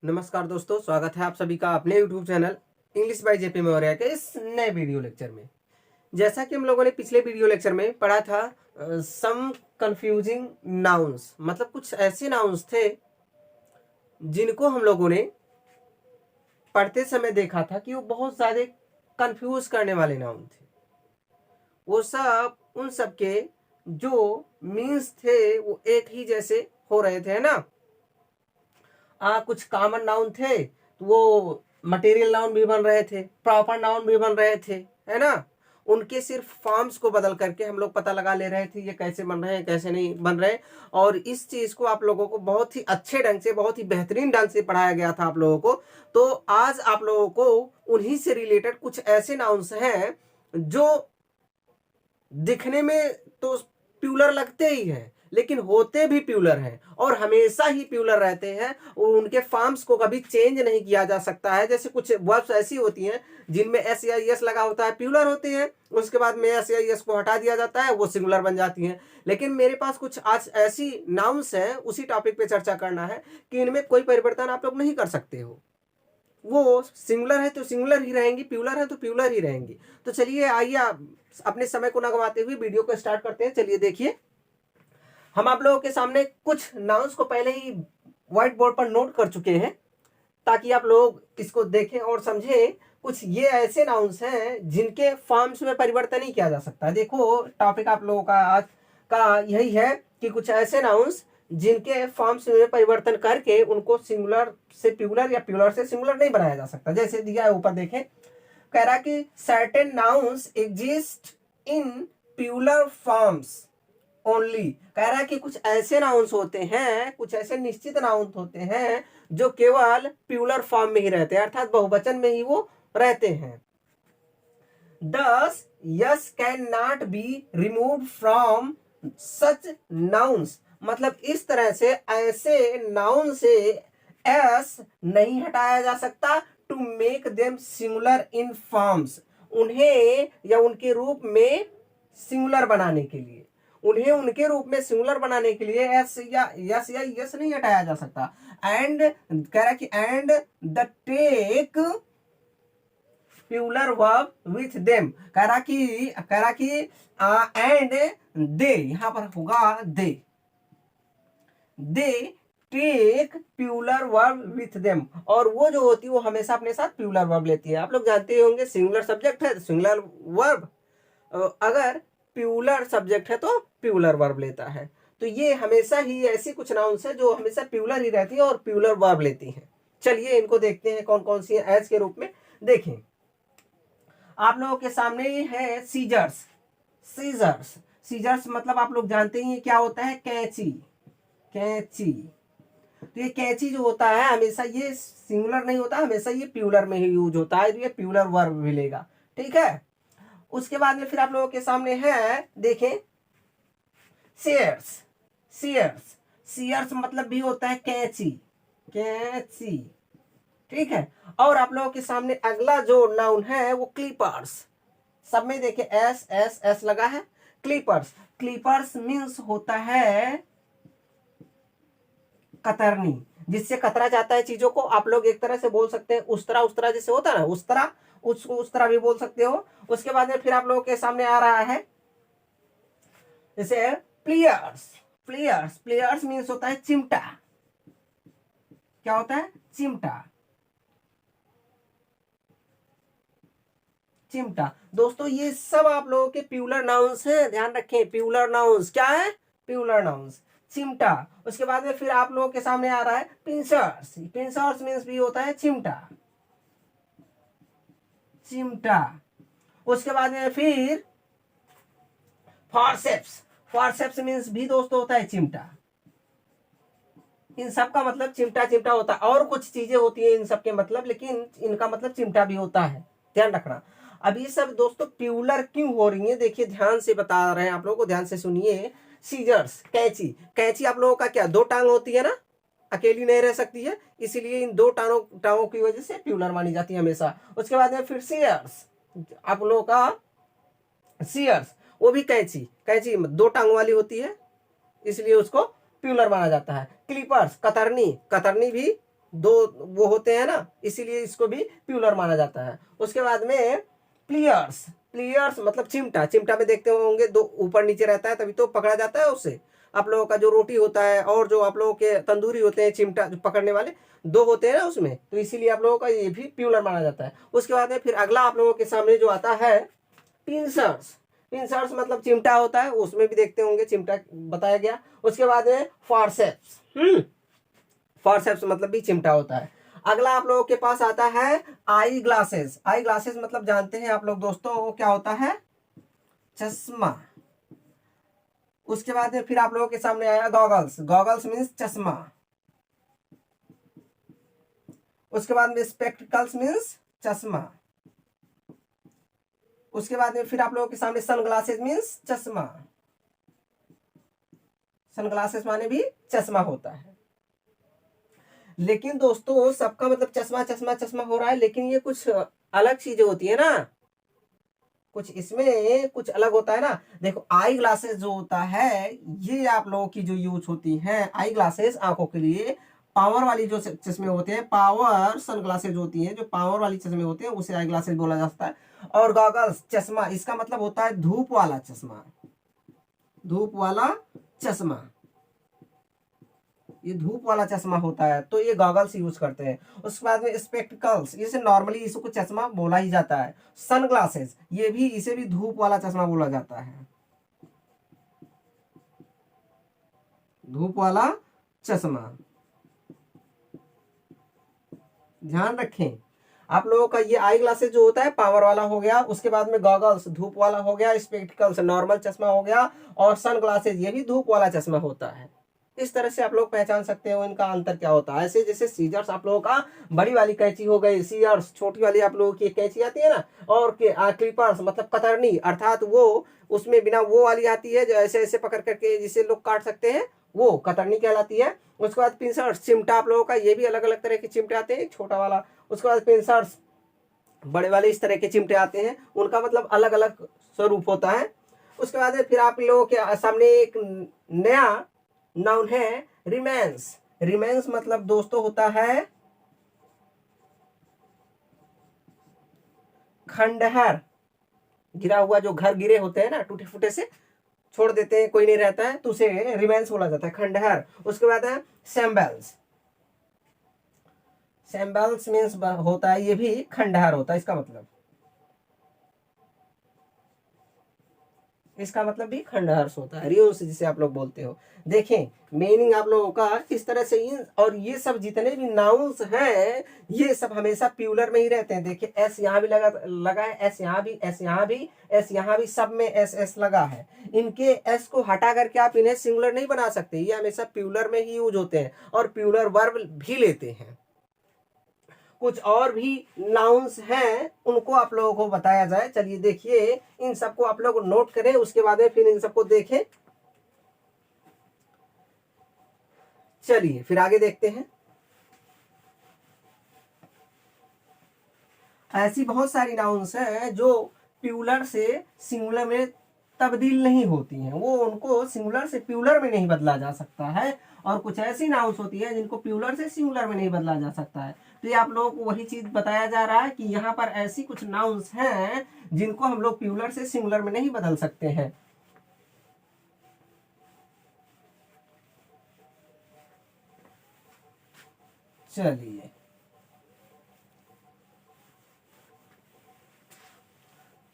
नमस्कार दोस्तों, स्वागत है आप सभी का अपने YouTube channel English by JP Maurya के इस नए वीडियो लेक्चर में। जैसा कि हम लोगों ने पिछले वीडियो लेक्चर में पढ़ा था सम कंफ्यूजिंग नाउन्स, मतलब कुछ ऐसे नाउन्स थे जिनको हम लोगों ने पढ़ते समय देखा था कि वो बहुत ज़्यादा कंफ्यूज करने वाले नाउन थे। वो सब उन सब के जो मीन्स थे वो एक ही जैसे हो रहे थे, है ना। कुछ कॉमन नाउन थे तो वो मटेरियल नाउन भी बन रहे थे, प्रॉपर नाउन भी बन रहे थे, है ना। उनके सिर्फ फॉर्म्स को बदल करके हम लोग पता लगा ले रहे थे ये कैसे बन रहे हैं कैसे नहीं बन रहे। और इस चीज को आप लोगों को बहुत ही अच्छे ढंग से, बहुत ही बेहतरीन ढंग से पढ़ाया गया था आप लोगों को। तो आज आप लोगों को उन्हीं से रिलेटेड कुछ ऐसे नाउन्स हैं जो दिखने में तो प्यूलर लगते ही हैं लेकिन होते भी प्यूलर हैं और हमेशा ही प्यूलर रहते हैं। और उनके फॉर्म्स को कभी चेंज नहीं किया जा सकता है। जैसे कुछ वर्ब्स ऐसी होती हैं जिनमें एस या एस लगा होता है, प्यूलर होते हैं, उसके बाद में एस या एस को हटा दिया जाता है, वो सिंगुलर बन जाती हैं। लेकिन मेरे पास कुछ आज ऐसी नाउन्स हैं, उसी टॉपिक पे चर्चा करना है कि इनमें कोई परिवर्तन आप लोग नहीं कर सकते हो। वो सिंगुलर है तो सिंगुलर ही रहेंगी, प्यूलर है तो प्यूलर ही रहेंगी। तो चलिए आइए अपने समय को न गवाते हुए वीडियो को स्टार्ट करते हैं। चलिए देखिए, हम आप लोगों के सामने कुछ नाउन्स को पहले ही व्हाइट बोर्ड पर नोट कर चुके हैं ताकि आप लोग इसको देखें और समझें। कुछ ये ऐसे नाउन्स हैं जिनके फॉर्म्स में परिवर्तन नहीं किया जा सकता। देखो, टॉपिक आप लोगों का आज का यही है कि कुछ ऐसे नाउन्स जिनके फॉर्म्स में परिवर्तन करके उनको सिंगुलर से प्यूलर या प्यूलर से सिंगुलर नहीं बनाया जा सकता। जैसे दिया है ऊपर, देखें, कह रहा कि certain nouns exist in plural forms only. कह रहा है कि कुछ ऐसे नाउन्स होते हैं, कुछ ऐसे निश्चित नाउन्स होते हैं जो केवल प्यूलर फॉर्म में ही रहते हैं, अर्थात बहुवचन में ही वो रहते हैं। Thus, yes can not be removed from such nouns, मतलब इस तरह से ऐसे नाउन से एस नहीं हटाया जा सकता to make them singular in forms, उन्हें या उनके रूप में सिंगुलर बनाने के लिए, उन्हें उनके रूप में सिंगुलर बनाने के लिए एस या यस नहीं हटाया जा सकता। एंड कह रहा कि and the take plural verb with them, कह रहा कि एंड दे, यहां पर होगा they take plural verb with them, और वो जो होती है वो हमेशा अपने साथ प्यूलर वर्ब लेती है। आप लोग जानते होंगे सिंगुलर सब्जेक्ट है तो सिंगुलर वर्ब, अगर प्यूलर सब्जेक्ट है तो प्यूलर वर्ब लेता है। तो ये हमेशा ही ऐसी कुछ नाउन्स है जो हमेशा प्यूलर ही रहती है और प्यूलर वर्ब लेती हैं। चलिए इनको देखते हैं कौन कौन सी है एज के रूप में। देखें, आप लोगों के सामने ही है सीजर्स। सीजर्स सीजर्स मतलब आप लोग जानते ही क्या होता है, कैंची। कैंची, तो ये कैंची जो होता है हमेशा ये सिंगुलर नहीं होता, हमेशा ये प्यूलर में ही यूज होता है, तो ये प्यूलर वर्ब मिलेगा, ठीक है। उसके बाद में फिर आप लोगों के सामने है, देखें, शेयर्स। शेयर्स शेयर्स मतलब भी होता है कैंची। कैंची, ठीक है। और आप लोगों के सामने अगला जो नाउन है वो क्लिपर्स। सब में देखे एस एस एस लगा है। क्लिपर्स, क्लिपर्स मीन्स होता है कतरनी, जिससे कतरा जाता है चीजों को। आप लोग एक तरह से बोल सकते हैं उस तरह जैसे होता है ना, उस तरह, उसको उस तरह भी बोल सकते हो। उसके बाद में फिर आप लोगों के सामने आ रहा है जैसे प्लेयर्स। प्लेयर्स प्लेयर्स मीन्स होता है चिमटा। क्या होता है, चिमटा। चिमटा, दोस्तों ये सब आप लोगों के प्यूलर नाउन्स हैं, ध्यान रखें। प्यूलर नाउन्स क्या है, प्यूलर नाउन्स, चिमटा। उसके बाद में फिर आप लोगों के सामने आ रहा है पिंसर्स। पिंसर्स मीन्स भी होता है चिमटा। चिमटा। उसके बाद में फिर फॉरसेप्स। फॉरसेप्स मीन्स भी दोस्तों होता है चिमटा। इन सब का मतलब चिमटा चिमटा होता है, और कुछ चीजें होती है इन सब के मतलब, लेकिन इनका मतलब चिमटा भी होता है, ध्यान रखना। अब ये सब दोस्तों प्यूलर क्यों हो रही है, देखिए ध्यान से बता रहे हैं आप लोगों को, ध्यान से सुनिए। सीजर्स, कैंची। कैंची आप लोगों का क्या, दो टांग होती है ना, अकेली नहीं रह सकती है, इसीलिए इन दो टांगों की वजह से प्यूलर मानी जाती है हमेशा। उसके बाद में फिर शेयर्स, आप लोगों का शेयर्स, वो भी कैंची। कैंची दो टांग वाली होती है, इसलिए उसको प्यूलर माना जाता है। क्लिपर्स, कतरनी। कतरनी भी दो वो होते हैं ना, इसीलिए इसको भी प्यूलर माना जाता है। उसके बाद में प्लियर्स, प्लियर्स मतलब चिमटा, चिमटा में देखते होंगे दो ऊपर नीचे रहता है तभी तो पकड़ा जाता है उससे। आप लोगों का जो रोटी होता है और जो आप लोगों के तंदूरी होते हैं, चिमटा जो पकड़ने वाले दो होते हैं ना उसमें, तो इसीलिए आप लोगों का ये भी प्यूलर माना जाता है। उसके बाद में फिर अगला आप लोगों के सामने जो आता है पिंसर्स, पिंसर्स मतलब चिमटा होता है, उसमें भी देखते होंगे चिमटा बताया गया। उसके बाद में फॉरसेप्स, फॉरसेप्स मतलब भी चिमटा होता है। अगला आप लोगों के पास आता है आई ग्लासेस, आई ग्लासेस मतलब जानते हैं आप लोग दोस्तों वो क्या होता है, चश्मा। उसके बाद में फिर आप लोगों के सामने आया गॉगल्स, गॉगल्स मीन्स चश्मा। उसके बाद में स्पेक्टिकल्स मीन्स चश्मा। उसके बाद में फिर आप लोगों के सामने सनग्लासेस मीन्स चश्मा, सनग्लासेस माने भी चश्मा होता है। लेकिन दोस्तों सबका मतलब चश्मा चश्मा चश्मा हो रहा है, लेकिन ये कुछ अलग चीजें होती है ना, कुछ इसमें कुछ अलग होता है ना। देखो आई ग्लासेस जो होता है ये आप लोगों की जो यूज होती है, आई ग्लासेस आंखों के लिए पावर वाली जो चश्मे होते हैं, पावर सन ग्लासेस होती हैं, जो पावर वाली चश्मे होते हैं उसे आई ग्लासेस बोला जाता है। और गॉगल्स चश्मा, इसका मतलब होता है धूप वाला चश्मा, धूप वाला चश्मा, ये धूप वाला चश्मा होता है तो ये गॉगल्स यूज करते हैं। उसके बाद में स्पेक्टिकल्स, इसे नॉर्मली इसको चश्मा बोला ही जाता है। सन ग्लासेस ये भी, इसे भी धूप वाला चश्मा बोला जाता है, धूप वाला चश्मा, ध्यान रखें। आप लोगों का ये आई ग्लासेस जो होता है पावर वाला हो गया, उसके बाद में गॉगल्स धूप वाला हो गया, स्पेक्टिकल्स नॉर्मल चश्मा हो गया, और सन ग्लासेस ये भी धूप वाला चश्मा होता है। इस तरह से आप लोग पहचान सकते हो इनका अंतर क्या होता है। ऐसे जैसे सीजर्स आप लोगों का बड़ी वाली कैंची हो गई, सीजर्स छोटी वाली आप लोगों की कैंची आती है ना, और क्लिपर्स मतलब कतरनी, अर्थात वो उसमें बिना वो वाली आती है जो ऐसे ऐसे पकड़ करके जिसे लोग काट सकते हैं, वो कतरनी कहलाती है। उसके बाद पिंसर्स चिमटा आप लोगों का, ये भी अलग अलग तरह के चिमटे आते हैं, छोटा वाला। उसके बाद पिंसर्स बड़े वाले इस तरह के चिमटे आते हैं, उनका मतलब अलग अलग स्वरूप होता है। उसके बाद फिर आप लोगों के सामने एक नया नाउन है रिमेंस, रिमेंस मतलब दोस्तों होता है खंडहर, गिरा हुआ जो घर गिरे होते हैं ना, टूटे फूटे से छोड़ देते हैं, कोई नहीं रहता है, तो उसे रिमेंस बोला जाता है, खंडहर। उसके बाद है सैम्बल्स, सैम्बल्स मीन्स होता है ये भी खंडहर होता है, इसका मतलब, इसका मतलब भी खंडहर्ष होता है, रियोस जिसे आप लोग बोलते हो। देखें मीनिंग आप लोगों का इस तरह से इन, और ये सब जितने भी नाउन्स हैं ये सब हमेशा प्यूलर में ही रहते हैं। देखिए एस यहाँ भी लगा लगा है, एस यहाँ भी, एस यहाँ भी, एस यहाँ भी, सब में एस एस लगा है। इनके एस को हटा करके आप इन्हें सिंगुलर नहीं बना सकते, ये हमेशा प्यूलर में ही यूज होते हैं और प्यूलर वर्ब भी लेते हैं। कुछ और भी नाउन्स हैं उनको आप लोगों को बताया जाए। चलिए देखिए इन सबको आप लोग नोट करें, उसके बाद में फिर इन सबको देखें। चलिए फिर आगे देखते हैं। ऐसी बहुत सारी नाउन्स हैं जो प्यूलर से सिंगुलर में तब्दील नहीं होती हैं, वो उनको सिंगुलर से प्यूलर में नहीं बदला जा सकता है। और कुछ ऐसी नाउन्स होती है जिनको प्यूलर से सिंगुलर में नहीं बदला जा सकता है। तो ये आप लोगों को वही चीज बताया जा रहा है कि यहाँ पर ऐसी कुछ नाउन्स हैं जिनको हम लोग प्यूलर से सिंगुलर में नहीं बदल सकते हैं। चलिए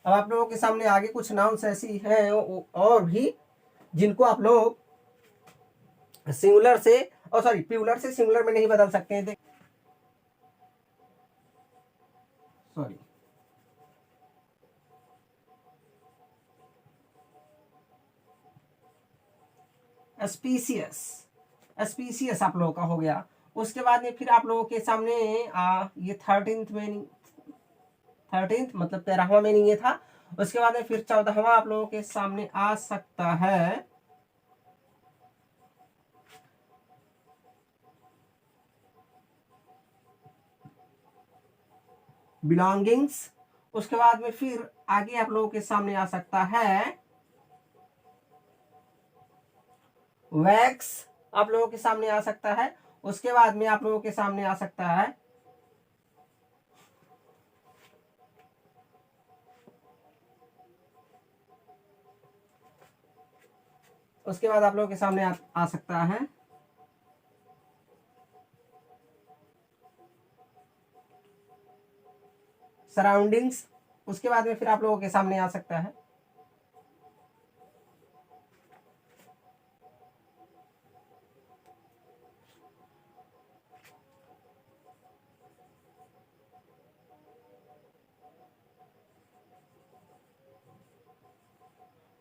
अब आप लोगों के सामने आगे कुछ नाउन्स ऐसी हैं और भी जिनको आप लोग सिंगुलर से, और सॉरी प्यूलर से सिंगुलर में नहीं बदल सकते हैं। सॉरी स्पीसियस, स्पीसियस आप लोगों का हो गया। उसके बाद में फिर आप लोगों के सामने ये 13th मीनिंग, 13th मतलब 13वां मीनिंग ये था। उसके बाद में फिर 14वां आप लोगों के सामने आ सकता है बिलोंगिंग्स। उसके बाद में फिर आगे आप लोगों के सामने आ सकता है वैक्स, आप लोगों के सामने आ सकता है। उसके बाद में आप लोगों के सामने आ सकता है उसके बाद आप लोगों के सामने आ सकता है सराउंडिंग्स। उसके बाद में फिर आप लोगों के सामने आ सकता है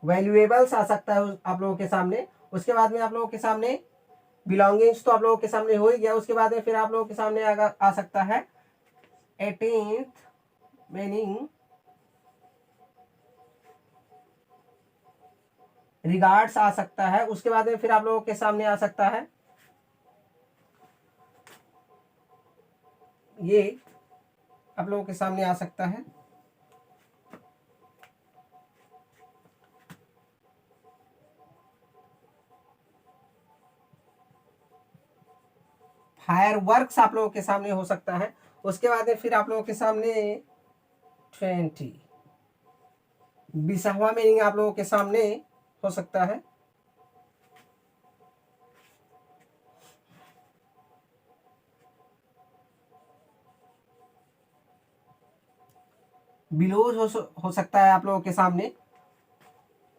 वैल्यूएबल्स आ सकता है आप लोगों के सामने। उसके बाद में आप लोगों के सामने बिलोंगिंग्स तो आप लोगों के सामने हो ही गया। उसके बाद में फिर आप लोगों के सामने आ सकता है 18th मीनिंग रिगार्ड्स आ सकता है। उसके बाद में फिर आप लोगों के सामने आ सकता है ये आप लोगों के सामने आ सकता है फायर वर्क्स आप लोगों के सामने हो सकता है। उसके बाद में फिर आप लोगों के सामने 20 20वां मीनिंग आप लोगों के सामने हो सकता है बिलोज हो सकता है आप लोगों के सामने।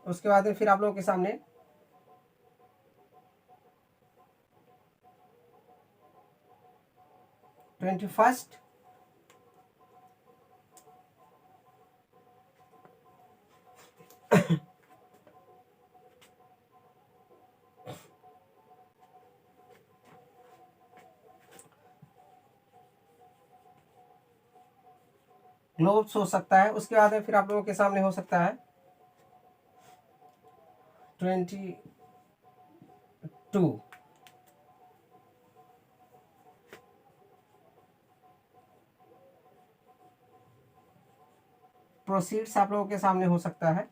उसके बाद में फिर आप लोगों के सामने 21st ग्लोब्स हो सकता है। उसके बाद में फिर आप लोगों के सामने हो सकता है 22 प्रोसीड्स आप लोगों के सामने हो सकता है।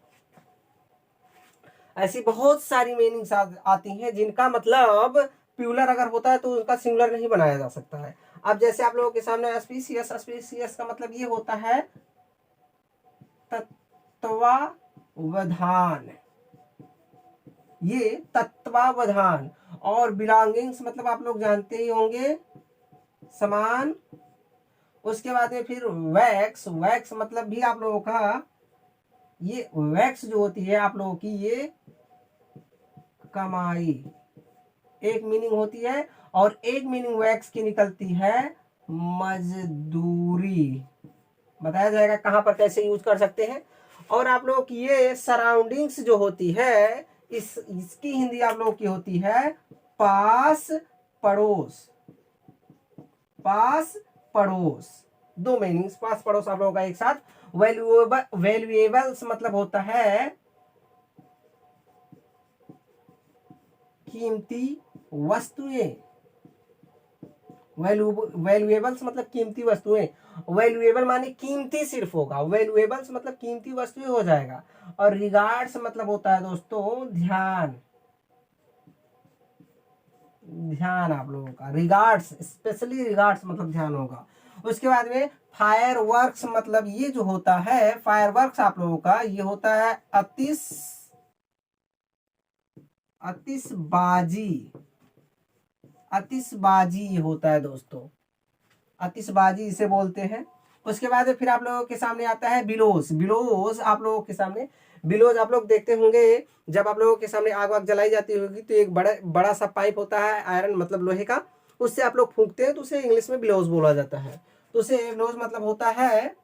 ऐसी बहुत सारी मीनिंग्स आती हैं जिनका मतलब प्लूरल अगर होता है तो उसका सिंगुलर नहीं बनाया जा सकता है। अब जैसे आप लोगों के सामने स्पीशियस स्पीशियस का मतलब ये होता है तत्वावधान, ये तत्वावधान। और बिलोंगिंग्स मतलब आप लोग जानते ही होंगे समान। उसके बाद में फिर वैक्स, वैक्स मतलब भी आप लोगों का ये वैक्स जो होती है आप लोगों की ये कमाई एक मीनिंग होती है और एक मीनिंग वैक्स की निकलती है मजदूरी। बताया जाएगा कहां पर कैसे यूज कर सकते हैं। और आप लोगों की ये सराउंडिंग्स जो होती है इसकी हिंदी आप लोगों की होती है पास पड़ोस। पास पड़ोस दो मीनिंग्स पास पड़ोस आप लोगों का एक साथ। वैल्यूएबल्स मतलब होता है कीमती वस्तुएं। वैल्यूएबल्स मतलब कीमती वस्तुएं। वैल्यूएबल माने कीमती सिर्फ होगा, वैल्यूएबल्स मतलब कीमती वस्तुएं हो जाएगा। और रिगार्ड्स मतलब होता है दोस्तों ध्यान। ध्यान आप लोगों का रिगार्ड्स, स्पेशली रिगार्ड्स मतलब ध्यान होगा। उसके बाद में फायर वर्क्स मतलब ये जो होता है फायर वर्क्स आप लोगों का ये होता है आतिशबाजी। आतिशबाजी होता है दोस्तों, आतिशबाजी इसे बोलते हैं। उसके बाद फिर आप लोगों के सामने आता है बिलोज। बिलोज आप लोगों के सामने, बिलोज आप लोग देखते होंगे जब आप लोगों के सामने आग वाग जलाई जाती होगी तो एक बड़ा बड़ा सा पाइप होता है आयरन मतलब लोहे का, उससे आप लोग फूंकते हैं तो उसे इंग्लिश में बिलोज बोला जाता है। तो उसे बिलोज मतलब होता है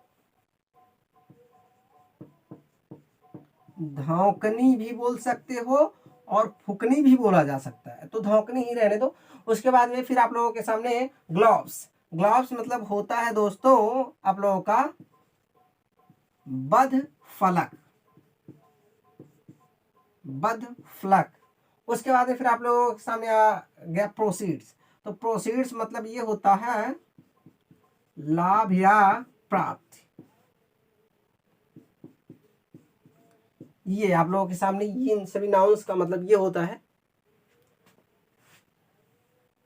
धौकनी भी बोल सकते हो और फुकनी भी बोला जा सकता है, तो धौकनी ही रहने दो। उसके बाद में फिर आप लोगों के सामने ग्लव्स। ग्लव्स मतलब होता है दोस्तों आप लोगों का बध फलक। बध फलक। उसके बाद में फिर आप लोगों के सामने आ गया प्रोसीड्स। तो प्रोसीड्स मतलब ये होता है लाभ या प्राप्ति। ये आप लोगों के सामने ये इन सभी नाउन्स का मतलब ये होता है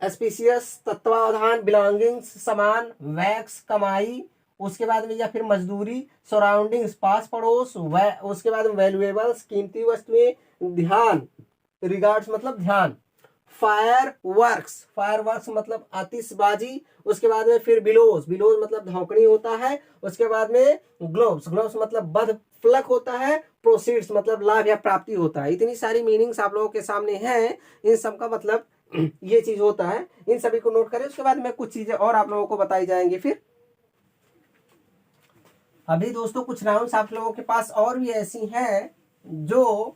स्पीशियस तत्वावधान, बिलोंगिंग्स सामान, वैक्स कमाई, उसके बाद में या फिर मजदूरी, सराउंडिंग्स पास पड़ोस, उसके बाद में वैल्यूएबल्स कीमती वस्तुएं, ध्यान, रिगार्ड्स मतलब ध्यान, फायर वर्क्स मतलब आतिशबाजी, उसके बाद में फिर बिलोज मतलब धौकनी होता है, उसके बाद में ग्लोव्स मतलब बध फ्लक होता है, प्रोसीड्स मतलब लाभ या प्राप्ति होता है। इतनी सारी मीनिंग्स आप लोगों के सामने हैं, इन सब का मतलब ये चीज होता है, इन सभी को नोट करें। उसके बाद में कुछ चीजें और आप लोगों को बताई जाएंगी। फिर अभी दोस्तों कुछ नाउन्स आप लोगों के पास और भी ऐसी हैं जो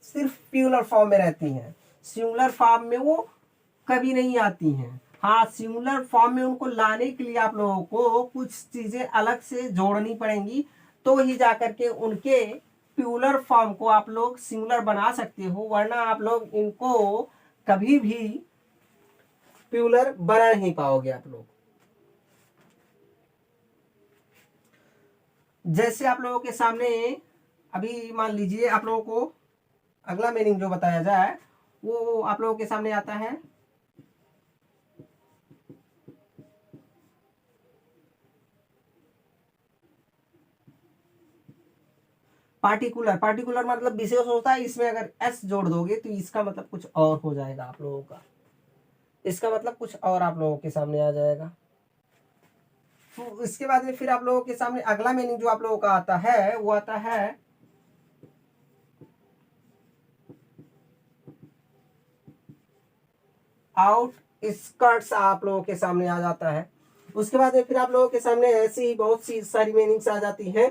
सिर्फ प्लूरल फॉर्म में रहती हैं, सिंगुलर फॉर्म में वो कभी नहीं आती हैं। हाँ, सिंगुलर फॉर्म में उनको लाने के लिए आप लोगों को कुछ चीजें अलग से जोड़नी पड़ेंगी, तो ही जाकर के उनके प्लूरल फॉर्म को आप लोग सिंगुलर बना सकते हो, वरना आप लोग इनको कभी भी प्लूरल बना नहीं पाओगे आप लोग। जैसे आप लोगों के सामने अभी मान लीजिए आप लोगों को अगला मीनिंग जो बताया जाए वो आप लोगों के सामने आता है पार्टिकुलर मतलब विशेष होता है। इसमें अगर एस जोड़ दोगे तो इसका मतलब कुछ और हो जाएगा आप लोगों का, इसका मतलब कुछ और आप लोगों के सामने आ जाएगा। तो इसके बाद में फिर आप लोगों के सामने अगला मीनिंग जो आप लोगों का आता है वो आता है आउट स्कर्ट्स, आप लोगों के सामने आ जाता है। उसके बाद में फिर आप लोगों के सामने ऐसी ही बहुत सी सारी मीनिंग्स आ जाती हैं।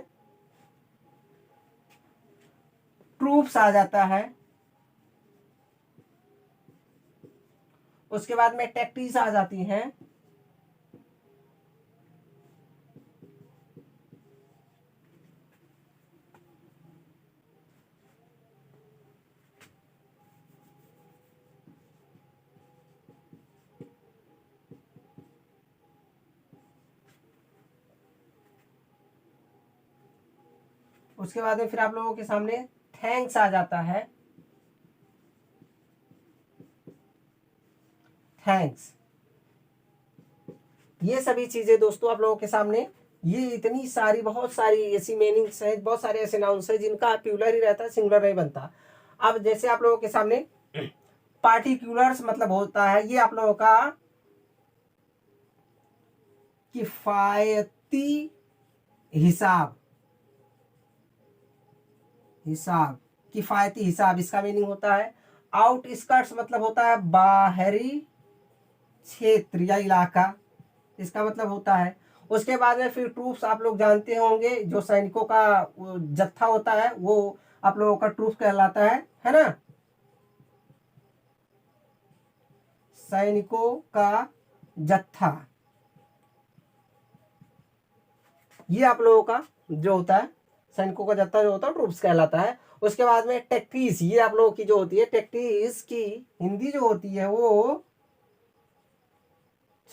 ट्रूप्स आ जाता है, उसके बाद में टैक्टिक्स आ जाती हैं, उसके बाद में फिर आप लोगों के सामने थैंक्स आ जाता है, थैंक्स। ये सभी चीजें दोस्तों आप लोगों के सामने, ये इतनी सारी बहुत सारी ऐसी मीनिंग्स हैं, बहुत सारे ऐसे नाउन्स हैं जिनका प्लूरल ही रहता है, सिंगुलर नहीं बनता। अब जैसे आप लोगों के सामने पार्टिकुलर्स मतलब होता है ये आप लोगों का किफायती हिसाब, किफायती हिसाब इसका मीनिंग होता है। आउटस्कर्ट्स मतलब होता है बाहरी क्षेत्र या इलाका, इसका मतलब होता है। उसके बाद में फिर ट्रूप्स आप लोग जानते होंगे, जो सैनिकों का जत्था होता है वो आप लोगों का ट्रूप्स कहलाता है ना, सैनिकों का जत्था, ये आप लोगों का जो होता है सैनिकों का जत्था जो होता है ट्रूप्स कहलाता है। उसके बाद में टैक्टिस, ये आप लोगों की जो होती है, टैक्टिस की हिंदी जो होती है वो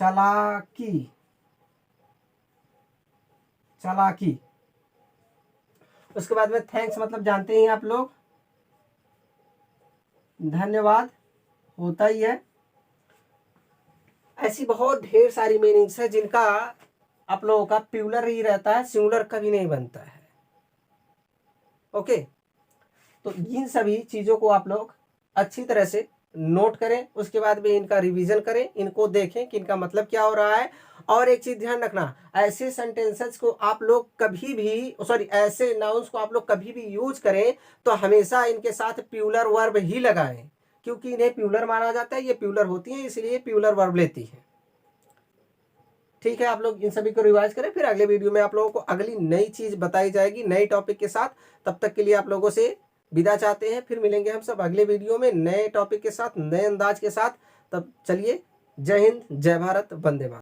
चालाकी, उसके बाद में थैंक्स मतलब जानते हैं आप लोग, धन्यवाद होता ही है। ऐसी बहुत ढेर सारी मीनिंग्स है जिनका आप लोगों का प्लूरल ही रहता है, सिंगुलर कभी नहीं बनता है। ओके, तो इन सभी चीजों को आप लोग अच्छी तरह से नोट करें, उसके बाद में इनका रिवीजन करें, इनको देखें कि इनका मतलब क्या हो रहा है। और एक चीज ध्यान रखना, ऐसे सेंटेंसेस को आप लोग कभी भी ऐसे नाउन्स को आप लोग कभी भी यूज करें तो हमेशा इनके साथ प्लूरल वर्ब ही लगाएं, क्योंकि इन्हें प्लूरल माना जाता है, ये प्लूरल होती है इसलिए प्लूरल वर्ब लेती है। ठीक है, आप लोग इन सभी को रिवाइज करें, फिर अगले वीडियो में आप लोगों को अगली नई चीज बताई जाएगी नए टॉपिक के साथ। तब तक के लिए आप लोगों से विदा चाहते हैं, फिर मिलेंगे हम सब अगले वीडियो में नए टॉपिक के साथ, नए अंदाज के साथ। तब चलिए, जय हिंद, जय भारत, वंदे मातरम।